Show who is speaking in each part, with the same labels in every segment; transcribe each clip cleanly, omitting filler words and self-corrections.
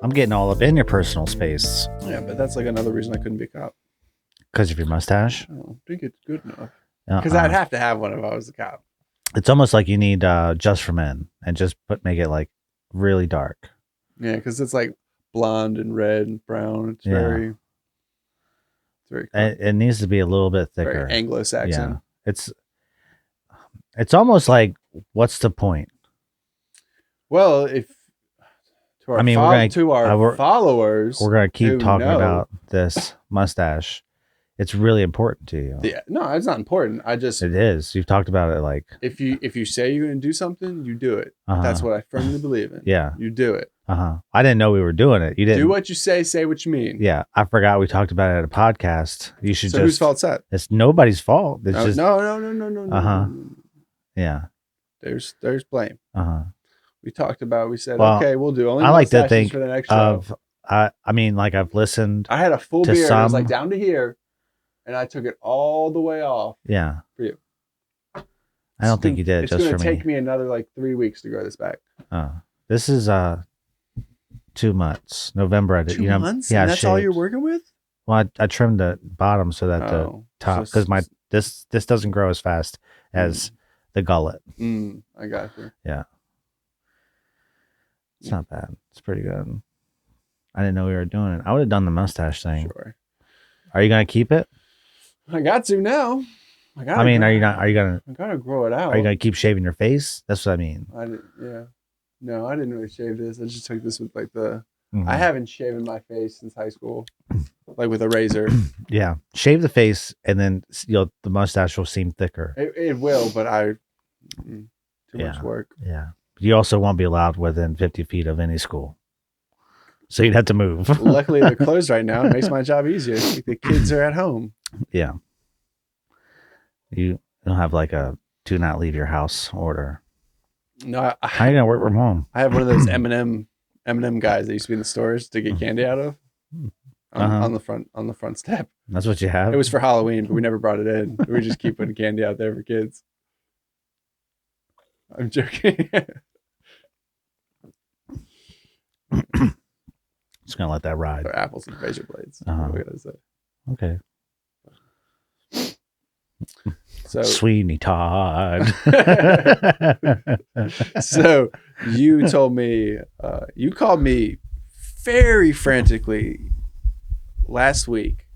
Speaker 1: I'm getting all up in your personal space.
Speaker 2: Yeah, but that's like another reason I couldn't be a cop.
Speaker 1: Because of your mustache?
Speaker 2: I don't think it's good enough. Because I'd have to have one if I was a cop.
Speaker 1: It's almost like you need Just for Men and just make it like really dark.
Speaker 2: Yeah, because it's like blonde and red and brown. It's very
Speaker 1: it needs to be a little bit thicker.
Speaker 2: Very Anglo-Saxon.
Speaker 1: Yeah. It's almost like, what's the point?
Speaker 2: Well, if to our followers,
Speaker 1: we're gonna keep talking about this mustache. It's really important to you.
Speaker 2: Yeah, no, it's not important. It
Speaker 1: is. You've talked about it like
Speaker 2: if you say you're gonna do something, you do it. That's what I firmly believe in.
Speaker 1: Yeah,
Speaker 2: you do it.
Speaker 1: I didn't know we were doing it. You didn't
Speaker 2: do what you say what you mean.
Speaker 1: Yeah, I forgot we talked about it at a podcast. You should. So
Speaker 2: whose fault's that?
Speaker 1: It's nobody's fault. It's just
Speaker 2: no.
Speaker 1: Yeah.
Speaker 2: There's blame. We talked about. We said okay, we'll do.
Speaker 1: Only I like to think for the next show. I mean, like I've listened.
Speaker 2: I had a full beer. And it was like down to here. And I took it all the way off.
Speaker 1: Yeah.
Speaker 2: For you.
Speaker 1: I don't think you did.
Speaker 2: It's going to take me another like 3 weeks to grow this back.
Speaker 1: This is 2 months. November.
Speaker 2: 2 months? Yeah. And that's all you're working with?
Speaker 1: Well, I trimmed the bottom so that the top, because this doesn't grow as fast as the gullet.
Speaker 2: I got you.
Speaker 1: Yeah. It's not bad. It's pretty good. I didn't know we were doing it. I would have done the mustache thing.
Speaker 2: Sure.
Speaker 1: Are you going to keep it?
Speaker 2: I got to now.
Speaker 1: Are you not? Are you gonna?
Speaker 2: I gotta grow it out.
Speaker 1: Are you gonna keep shaving your face? That's what I mean.
Speaker 2: No, I didn't really shave this. I just took this with like the. I haven't shaven my face since high school, like with a razor.
Speaker 1: Yeah, shave the face, and then the mustache will seem thicker.
Speaker 2: It will, but too much work.
Speaker 1: Yeah, you also won't be allowed within 50 feet of any school. So you'd have to move.
Speaker 2: Luckily, they're closed right now. It makes my job easier. The kids are at home.
Speaker 1: Yeah. You don't have like a do not leave your house order.
Speaker 2: No.
Speaker 1: How are you going to work from home?
Speaker 2: I have one of those M&M guys that used to be in the stores to get candy out of on the front step.
Speaker 1: That's what you have?
Speaker 2: It was for Halloween, but we never brought it in. We just keep putting candy out there for kids. I'm joking.
Speaker 1: Just gonna let that ride.
Speaker 2: They're apples and razor blades. What we gotta say.
Speaker 1: Okay.
Speaker 2: So
Speaker 1: Sweeney Todd.
Speaker 2: So you told me you called me very frantically last week.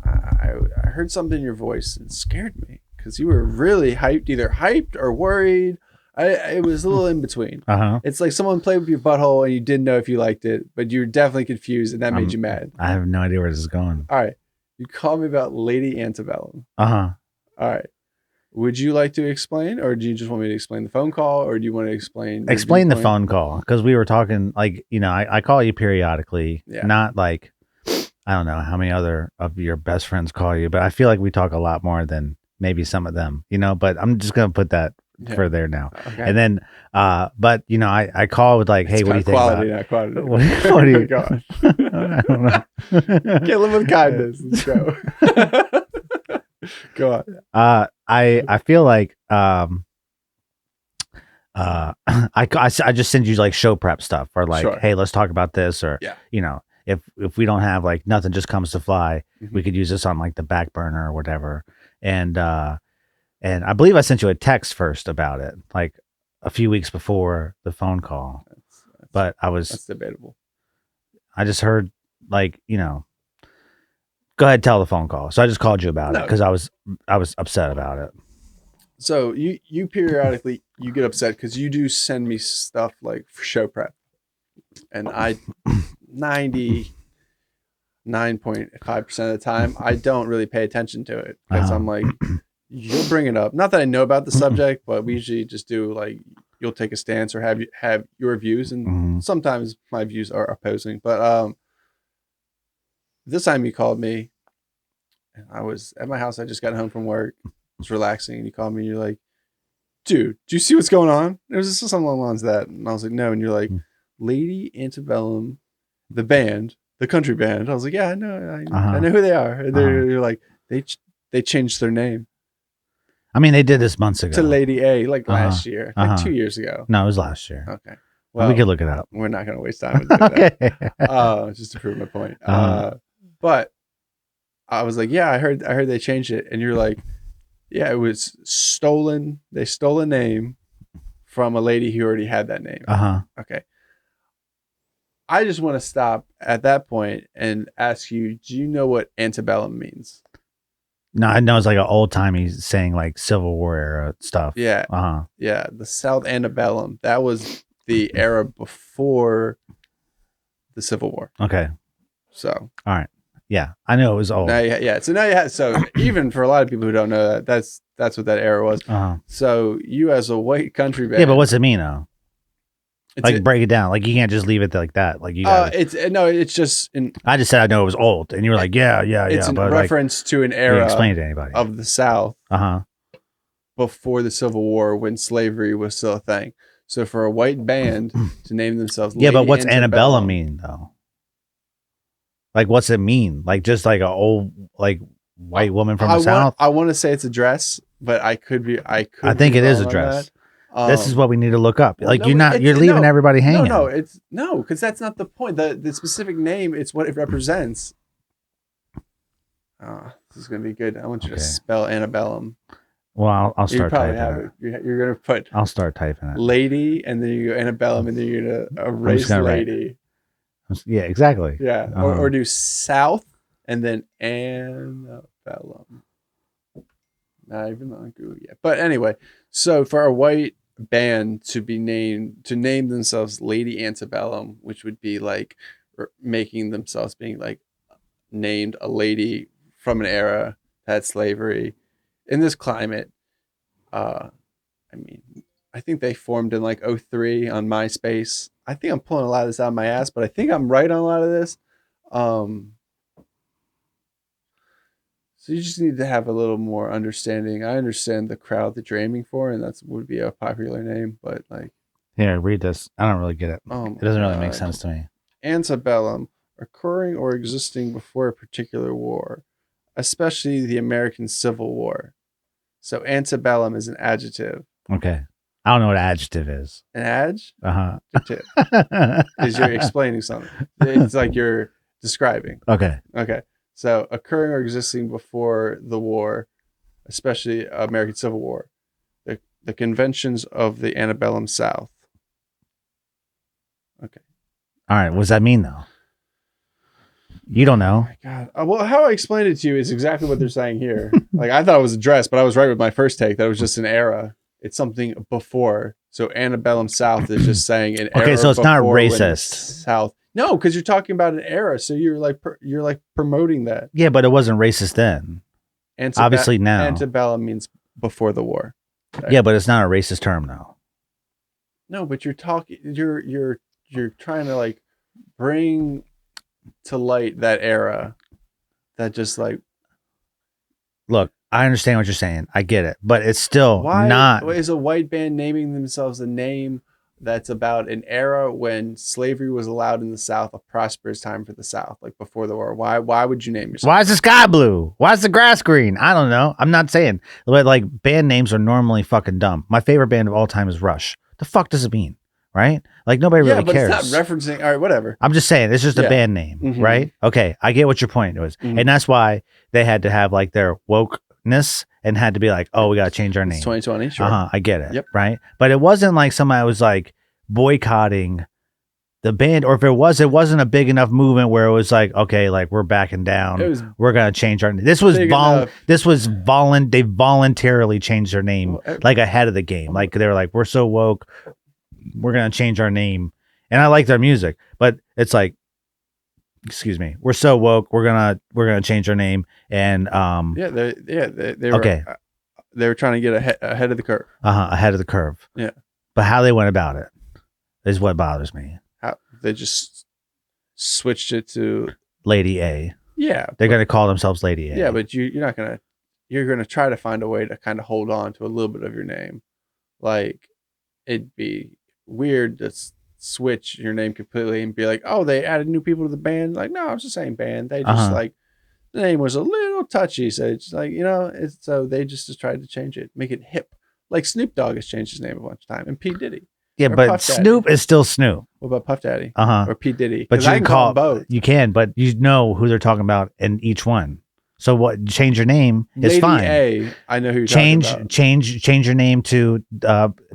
Speaker 2: I heard something in your voice and it scared me because you were really either hyped or worried. It was a little in between. It's like someone played with your butthole and you didn't know if you liked it, but you were definitely confused and that made you mad.
Speaker 1: I have no idea where this is going.
Speaker 2: All right. You called me about Lady Antebellum.
Speaker 1: All
Speaker 2: right. Would you like to explain, or do you just want me to explain the phone call, or do you want to explain
Speaker 1: the phone call? Because we were talking, like, I call you periodically, not like, I don't know how many other of your best friends call you, but I feel like we talk a lot more than maybe some of them, but I'm just going to put that for there now. Okay. And then, but I call with like, hey, what do you think
Speaker 2: quality,
Speaker 1: about?
Speaker 2: Not quantity.
Speaker 1: What do you got?
Speaker 2: I don't know. Can't live with kindness. Let's go. Go on.
Speaker 1: I feel like I just send you like show prep stuff or like, hey, let's talk about this, or if we don't have like nothing just comes to fly, we could use this on like the back burner or whatever. And I believe I sent you a text first about it, like a few weeks before the phone call. That's
Speaker 2: debatable.
Speaker 1: I just heard like, go ahead, tell the phone call. So I just called you about it because I was upset about it.
Speaker 2: So you periodically you get upset because you do send me stuff like for show prep, and I 99.5% of the time I don't really pay attention to it because I'm like, you'll bring it up. Not that I know about the subject, but we usually just do like you'll take a stance or have your views, and sometimes my views are opposing. But this time you called me, and I was at my house. I just got home from work. I was relaxing, and you called me, and you're like, dude, do you see what's going on? It was just something along the lines of that. And I was like, no. And you're like, Lady Antebellum, the band, the country band. I was like, yeah, I know. I know who they are. And you're like, they changed their name.
Speaker 1: I mean, they did this months ago.
Speaker 2: To Lady A, like last year, like 2 years ago.
Speaker 1: No, it was last year.
Speaker 2: Okay.
Speaker 1: Well, we could look it up.
Speaker 2: We're not going to waste time with that. Just to prove my point. But I was like, yeah, I heard they changed it. And you're like, yeah, it was stolen. They stole a name from a lady who already had that name. Okay. I just want to stop at that point and ask you, do you know what antebellum means?
Speaker 1: No, I know it's like an old timey saying like Civil War era stuff.
Speaker 2: Yeah. Yeah. The South antebellum. That was the era before the Civil War.
Speaker 1: Okay.
Speaker 2: So.
Speaker 1: All right. Yeah. I know it was old.
Speaker 2: So now you have, so even for a lot of people who don't know that, that's what that era was. So you as a white country band.
Speaker 1: Yeah, but what's it mean though? Like break it down. Like you can't just leave it like that. Like you.
Speaker 2: It's just.
Speaker 1: I just said I know it was old, and you were like, yeah.
Speaker 2: It's a reference to an era.
Speaker 1: Explain to anybody
Speaker 2: of the South. Before the Civil War, when slavery was still a thing. So for a white band to name themselves,
Speaker 1: yeah, but what's antebellum mean though? Like what's it mean? Like just like an old like white woman from the South.
Speaker 2: I want to say it's a dress, but I could be. I
Speaker 1: think it is a dress. This is what we need to look up. Like you're leaving everybody hanging.
Speaker 2: No, because that's not the point. The specific name, it's what it represents. This is gonna be good. I want you to spell antebellum.
Speaker 1: Well, I'll start typing it.
Speaker 2: You're gonna put.
Speaker 1: I'll start typing it.
Speaker 2: Lady, and then you go antebellum, and then you're gonna erase lady.
Speaker 1: Yeah, exactly.
Speaker 2: Yeah, or do South, and then antebellum. Not even on Google yet. But anyway, so for a white band to name themselves Lady Antebellum, which would be like making themselves being like named a lady from an era that had slavery in this climate. I mean, I think they formed in like 2003 on MySpace. I think I'm pulling a lot of this out of my ass, but I think I'm right on a lot of this. So you just need to have a little more understanding. I understand the crowd that you're aiming for, and that would be a popular name, but like...
Speaker 1: Here, read this. I don't really get it. It doesn't really make sense to me.
Speaker 2: Antebellum, occurring or existing before a particular war, especially the American Civil War. So antebellum is an adjective.
Speaker 1: Okay. I don't know what adjective is.
Speaker 2: An adjective? Because you're explaining something. It's like you're describing.
Speaker 1: Okay.
Speaker 2: So occurring or existing before the war, especially American Civil War, the conventions of the antebellum South. Okay.
Speaker 1: All right. What does that mean though? You don't know.
Speaker 2: Oh my God. Well, how I explained it to you is exactly what they're saying here. Like I thought it was a dress, but I was right with my first take. That it was just an era. It's something before. So antebellum South is just saying an era.
Speaker 1: Okay, so it's not racist.
Speaker 2: South. No, because you're talking about an era, so you're like promoting that.
Speaker 1: Yeah, but it wasn't racist then. Obviously now.
Speaker 2: Antebellum means before the war.
Speaker 1: Right? Yeah, but it's not a racist term though.
Speaker 2: No, but you're talking. You're trying to like bring to light that era. That just like.
Speaker 1: Look, I understand what you're saying. I get it, but it's still not.
Speaker 2: Why is a white band naming themselves a name that's about an era when slavery was allowed in the South, a prosperous time for the South, like before the war? Why would you name yourself?
Speaker 1: Why is the sky blue? Why is the grass green? I don't know. I'm not saying, but like band names are normally fucking dumb. My favorite band of all time is Rush. The fuck does it mean? Right? Like nobody really cares.
Speaker 2: It's not referencing. All right, whatever.
Speaker 1: I'm just saying it's just a band name, right? Okay, I get what your point was, and that's why they had to have like their wokeness and had to be like, oh, we got to change our name.
Speaker 2: It's 2020, sure.
Speaker 1: I get it. Yep. Right? But it wasn't like somebody was like boycotting the band, or if it wasn't a big enough movement where it was like, okay, like we're backing down. We're going to change our name. They voluntarily changed their name like ahead of the game. Like they were like, we're so woke, we're going to change our name. And I like their music, but it's like, excuse me, we're so woke, we're gonna change our name. And they were okay. They were trying to get ahead of the curve. Ahead of the curve. Yeah. But how they went about it is what bothers me.
Speaker 2: How they just switched it to
Speaker 1: Lady A.
Speaker 2: Yeah.
Speaker 1: They're gonna call themselves Lady A.
Speaker 2: Yeah, but you're gonna try to find a way to kind of hold on to a little bit of your name. Like it'd be weird to switch your name completely and be like, oh, they added new people to the band. Like, no, it's the same band. They just like the name was a little touchy, so it's like, so they just tried to change it, make it hip. Like Snoop Dogg has changed his name a bunch of times, and P. Diddy.
Speaker 1: Yeah, but Snoop is still Snoop.
Speaker 2: What about Puff Daddy?
Speaker 1: Or
Speaker 2: P Diddy?
Speaker 1: But you can call both. You can, but you know who they're talking about in each one. So what? Change your name. It's fine.
Speaker 2: Lady A, I know who you're talking about.
Speaker 1: Change your name to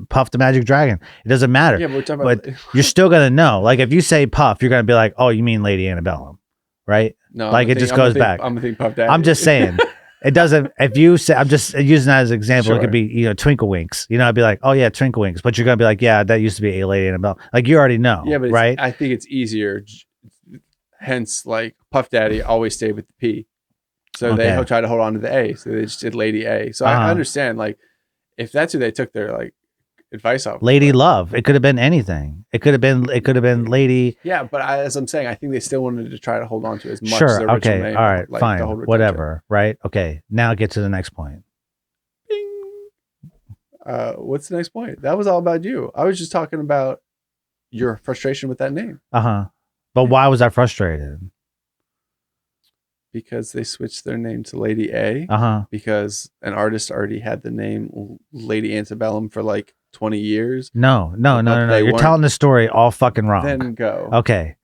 Speaker 1: Puff the Magic Dragon. It doesn't matter.
Speaker 2: Yeah, but we're talking about.
Speaker 1: But you're still gonna know. Like if you say Puff, you're gonna be like, oh, you mean Lady Antebellum, right?
Speaker 2: No,
Speaker 1: like it just goes back.
Speaker 2: I'm gonna think Puff Daddy.
Speaker 1: I'm just saying. It doesn't. If you say, I'm just using that as an example. Sure. It could be, Twinkle-Winks. I'd be like, oh yeah, Twinkle-Winks. But you're gonna be like, yeah, that used to be a Lady Antebellum. Like you already know. Yeah, but right?
Speaker 2: I think it's easier. Hence, like Puff Daddy always stayed with the P. So they'll try to hold on to the A. So they just did Lady A. So I understand, like, if that's who they took their like advice off.
Speaker 1: Lady Love. It could have been anything. It could have been Lady.
Speaker 2: Yeah, but as I'm saying, I think they still wanted to try to hold on to as much as their original name.
Speaker 1: All right. Like, fine. Whatever. Right. Okay. Now get to the next point.
Speaker 2: Bing. What's the next point? That was all about you. I was just talking about your frustration with that name.
Speaker 1: But why was I frustrated?
Speaker 2: Because they switched their name to Lady A. Because an artist already had the name Lady Antebellum for like 20 years.
Speaker 1: No. You're telling the story all fucking wrong.
Speaker 2: Then go.
Speaker 1: Okay.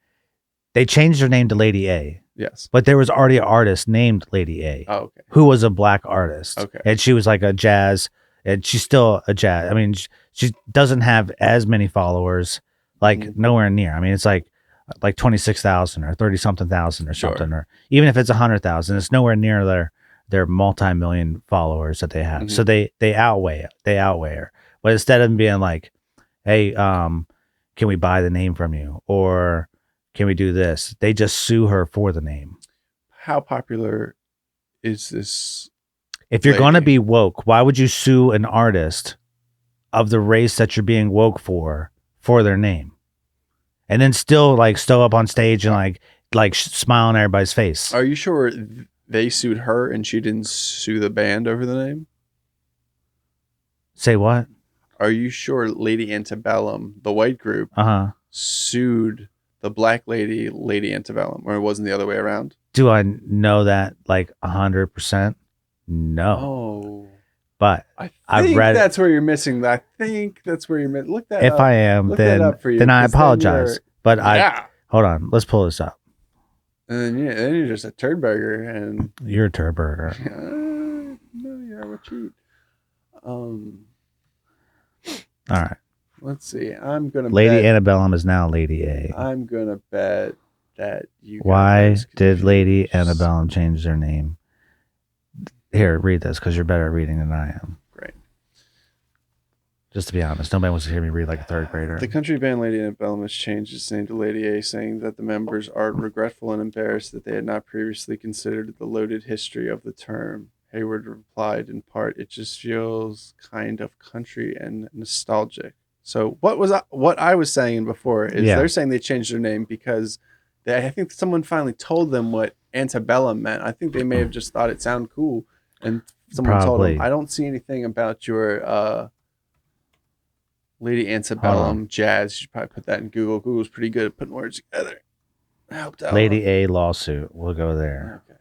Speaker 1: They changed their name to Lady A.
Speaker 2: Yes.
Speaker 1: But there was already an artist named Lady A.
Speaker 2: Oh, okay.
Speaker 1: Who was a black artist.
Speaker 2: Okay.
Speaker 1: And she was like a jazz, and she's still a jazz. I mean, she doesn't have as many followers, like nowhere near. I mean, it's like 26,000 or 30 something thousand or something, or even if it's 100,000, it's nowhere near their multi-million followers that they have. So they outweigh her. But instead of being like, hey, can we buy the name from you? Or can we do this? They just sue her for the name.
Speaker 2: How popular is this?
Speaker 1: If you're going to be woke, why would you sue an artist of the race that you're being woke for their name? And then still up on stage and like smile on everybody's face.
Speaker 2: Are you sure they sued her and she didn't sue the band over the name?
Speaker 1: Say what?
Speaker 2: Are you sure Lady Antebellum, the white group, sued the black lady, Lady Antebellum, or it wasn't the other way around?
Speaker 1: Do I know that like 100%? No.
Speaker 2: Oh.
Speaker 1: But
Speaker 2: I've read that's where you're missing. I think that's where you're missing. Look that
Speaker 1: up. If I am, then I apologize. But hold on. Let's pull this up.
Speaker 2: And then you're just a turd burger, and
Speaker 1: you're a turd burger.
Speaker 2: No, you're a cheat. All
Speaker 1: right.
Speaker 2: Let's see. I'm gonna.
Speaker 1: Lady Antebellum is now Lady A.
Speaker 2: I'm gonna bet that you.
Speaker 1: Why did Lady Antebellum change their name? Here, read this because you're better at reading than I am.
Speaker 2: Great.
Speaker 1: Just to be honest, nobody wants to hear me read like a third grader.
Speaker 2: The country band Lady Antebellum has changed its name to Lady A, saying that the members are regretful and embarrassed that they had not previously considered the loaded history of the term. Hayward replied in part, "It just feels kind of country and nostalgic." So what I was saying before is they're saying they changed their name because I think someone finally told them what antebellum meant. I think they may have just thought it sounded cool. And someone told them, I don't see anything about your Lady Antebellum jazz. You should probably put that in Google. Google's pretty good at putting words together. I helped out.
Speaker 1: Lady A lawsuit. We'll go there.
Speaker 2: Okay.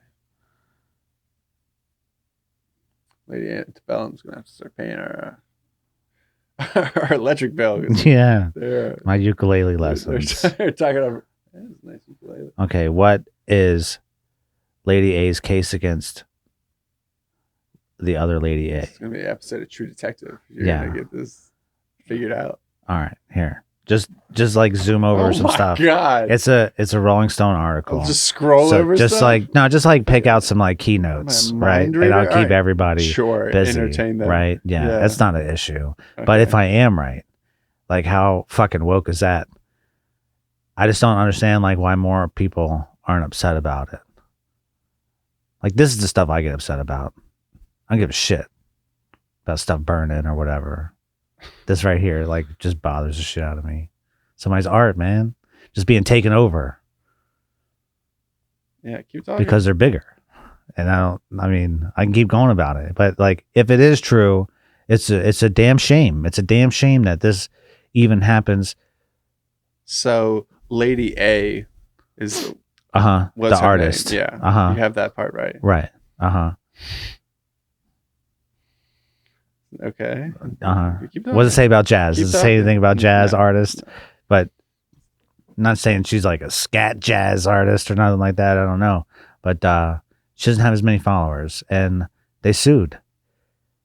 Speaker 2: Lady Antebellum's going to have to start paying our electric bill.
Speaker 1: Yeah. My ukulele lessons.
Speaker 2: They're talking over. That's a nice ukulele.
Speaker 1: Okay. What is Lady A's case against the other Lady A?
Speaker 2: It's gonna be an episode of True Detective. You're gonna get this figured out.
Speaker 1: All right, here. Just like zoom over some stuff.
Speaker 2: God.
Speaker 1: It's a Rolling Stone article.
Speaker 2: I'll just scroll over
Speaker 1: just
Speaker 2: stuff?
Speaker 1: just like pick out some like keynotes, right? And I'll keep everybody busy.
Speaker 2: Entertain them.
Speaker 1: Right? Yeah, that's not an issue. Okay. But if I am right, like how fucking woke is that? I just don't understand like why more people aren't upset about it. Like this is the stuff I get upset about. I don't give a shit about stuff burning or whatever. This right here, like, just bothers the shit out of me. Somebody's art, man, just being taken over.
Speaker 2: Yeah, keep talking.
Speaker 1: Because they're bigger, and I can keep going about it, but like, if it is true, it's a damn shame. It's a damn shame that this even happens.
Speaker 2: So, Lady A is
Speaker 1: the artist.
Speaker 2: Name. Yeah. You have that part right.
Speaker 1: Right.
Speaker 2: Okay.
Speaker 1: What does it say about jazz? Does it say anything about jazz artists? But I'm not saying she's like a scat jazz artist or nothing like that. I don't know. But she doesn't have as many followers. And they sued.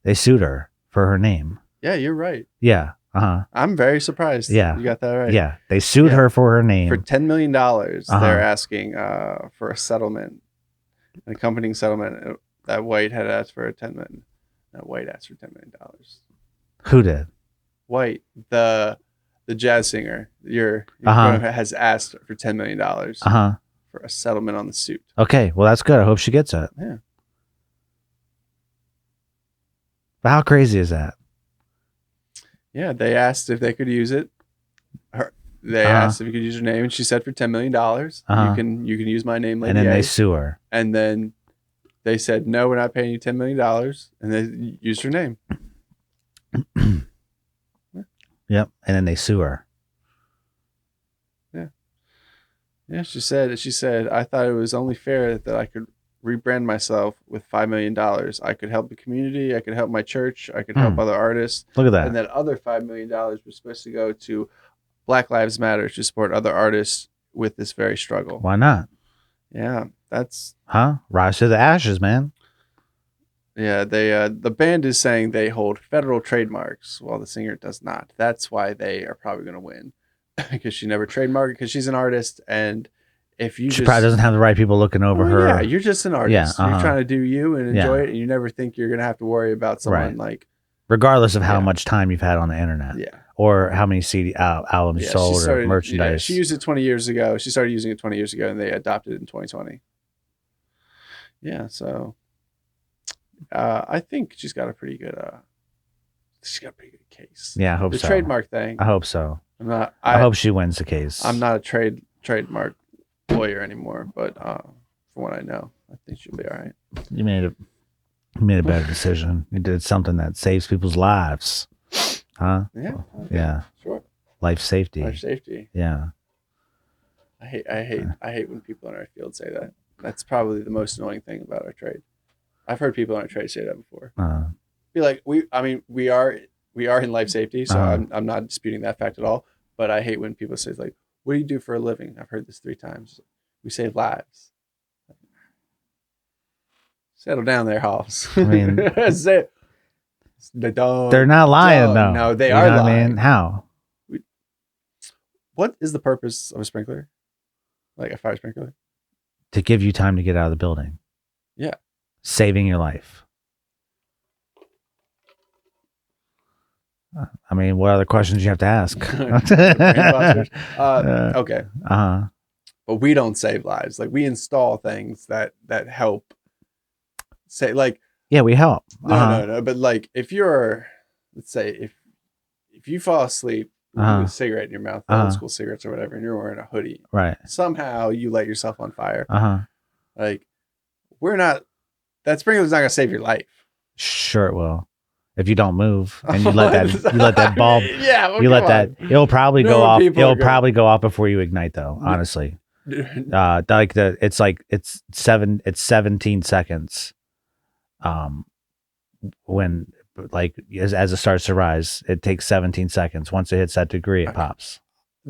Speaker 1: They sued her for her name.
Speaker 2: Yeah, you're right.
Speaker 1: Yeah.
Speaker 2: I'm very surprised.
Speaker 1: Yeah.
Speaker 2: You got that right.
Speaker 1: Yeah. They sued her for her name.
Speaker 2: For $10 million, they're asking for a settlement, an accompanying settlement. That White had asked for $10 million. That White asked for $10 million.
Speaker 1: Who did?
Speaker 2: White, the jazz singer, your has asked for $10 million for a settlement on the suit.
Speaker 1: Okay, well that's good. I hope she gets it.
Speaker 2: Yeah.
Speaker 1: But how crazy is that?
Speaker 2: Yeah, they asked if they could use it. They asked if you could use her name, and she said for $10 million, you can use my name. Lady
Speaker 1: and then
Speaker 2: A.
Speaker 1: they sue her.
Speaker 2: And then they said, no, we're not paying you $10 million, and they used her name.
Speaker 1: Yep, and then they sue her.
Speaker 2: Yeah. Yeah, she said, I thought it was only fair that I could rebrand myself with $5 million. I could help the community. I could help my church. I could help other artists.
Speaker 1: Look at that.
Speaker 2: And that other $5 million was supposed to go to Black Lives Matter to support other artists with this very struggle.
Speaker 1: Why not?
Speaker 2: Yeah, that's...
Speaker 1: Rise to the ashes, man.
Speaker 2: Yeah, the band is saying they hold federal trademarks while the singer does not. That's why they are probably going to win. Because she never trademarked, because she's an artist, and if you
Speaker 1: she probably doesn't have the right people looking over her.
Speaker 2: Yeah, you're just an artist. Yeah, you're trying to do you and enjoy it, and you never think you're gonna have to worry about someone like.
Speaker 1: Regardless of how much time you've had on the internet, or how many CD albums sold or merchandise.
Speaker 2: Yeah, she used it 20 years ago. She started using it 20 years ago, and they adopted it in 2020. Yeah, so I think she's got a pretty good. She's got a pretty good case.
Speaker 1: Yeah, I hope so.
Speaker 2: The trademark thing.
Speaker 1: I hope so.
Speaker 2: I
Speaker 1: hope she wins the case.
Speaker 2: I'm not a trademark lawyer anymore, but from what I know, I think she'll be all right.
Speaker 1: You made a better decision. You did something that saves people's lives, huh?
Speaker 2: Yeah.
Speaker 1: Yeah.
Speaker 2: Sure.
Speaker 1: Life safety.
Speaker 2: Life safety.
Speaker 1: Yeah.
Speaker 2: I hate when people in our field say that. That's probably the most annoying thing about our trade. I've heard people in our trade say that before. Be like, we are in life safety, so I'm not disputing that fact at all. But I hate when people say like, "What do you do for a living?" I've heard this 3 times. We save lives. Settle down there, Hoss.
Speaker 1: I mean,
Speaker 2: they're
Speaker 1: not lying though.
Speaker 2: No, they are lying.
Speaker 1: I mean, how?
Speaker 2: What is the purpose of a sprinkler? Like a fire sprinkler?
Speaker 1: To give you time to get out of the building.
Speaker 2: Yeah.
Speaker 1: Saving your life. I mean, what other questions you have to ask?
Speaker 2: Okay. But we don't save lives. Like, we install things that help. Say, like,
Speaker 1: yeah, we help.
Speaker 2: No. But like, if you're, let's say, if you fall asleep with a cigarette in your mouth, old school cigarettes or whatever, and you're wearing a hoodie,
Speaker 1: right?
Speaker 2: Somehow you light yourself on fire. Like, that sprinkler's not gonna save your life.
Speaker 1: Sure, it will. If you don't move and you let that bulb, it'll probably go off. It'll probably go off before you ignite, though. Honestly, it's 17 seconds. When as it starts to rise, it takes 17 seconds. Once it hits that degree, it pops.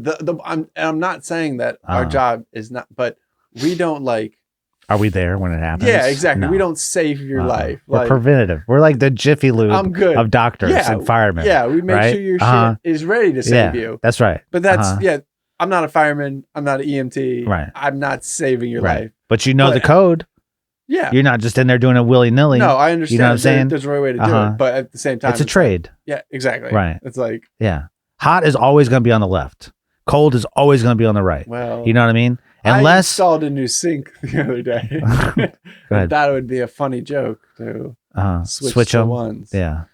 Speaker 2: I'm not saying that our job is not, but we don't like.
Speaker 1: Are we there when it happens?
Speaker 2: Yeah, exactly. No. We don't save your life.
Speaker 1: We're preventative. We're like the Jiffy Lube of doctors and firemen.
Speaker 2: Yeah, we make sure your shit is ready to save you.
Speaker 1: That's right.
Speaker 2: But that's I'm not a fireman. I'm not an EMT.
Speaker 1: Right.
Speaker 2: I'm not saving your life.
Speaker 1: But you know the code.
Speaker 2: Yeah.
Speaker 1: You're not just in there doing it willy-nilly.
Speaker 2: No, I understand.
Speaker 1: You know what I'm saying?
Speaker 2: There's a right way to do it. But at the same time,
Speaker 1: it's a trade.
Speaker 2: Yeah, exactly.
Speaker 1: Right.
Speaker 2: It's like.
Speaker 1: Yeah. Hot is always going to be on the left. Cold is always going to be on the right.
Speaker 2: Well.
Speaker 1: You know what I mean?
Speaker 2: I installed a new sink the other day. I thought it would be a funny joke to switch them. Ones.
Speaker 1: Yeah.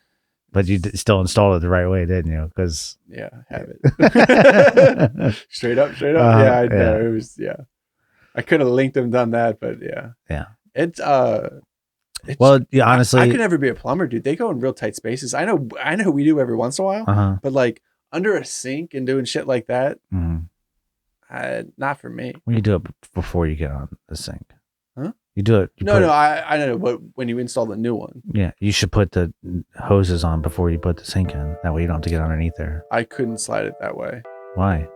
Speaker 1: But you still installed it the right way, didn't you? Because
Speaker 2: yeah, I have it. straight up. Yeah, I know. It was I could have linked them, done that, but yeah.
Speaker 1: Yeah.
Speaker 2: It's
Speaker 1: well, yeah, honestly,
Speaker 2: I could never be a plumber, dude. They go in real tight spaces. I know we do every once in a while, but like under a sink and doing shit like that, not for me.
Speaker 1: When you do it before you get on the sink.
Speaker 2: Huh?
Speaker 1: You do it.
Speaker 2: No, I know, but when you install the new one.
Speaker 1: Yeah, you should put the hoses on before you put the sink in. That way you don't have to get underneath there.
Speaker 2: I couldn't slide it that way.
Speaker 1: Why?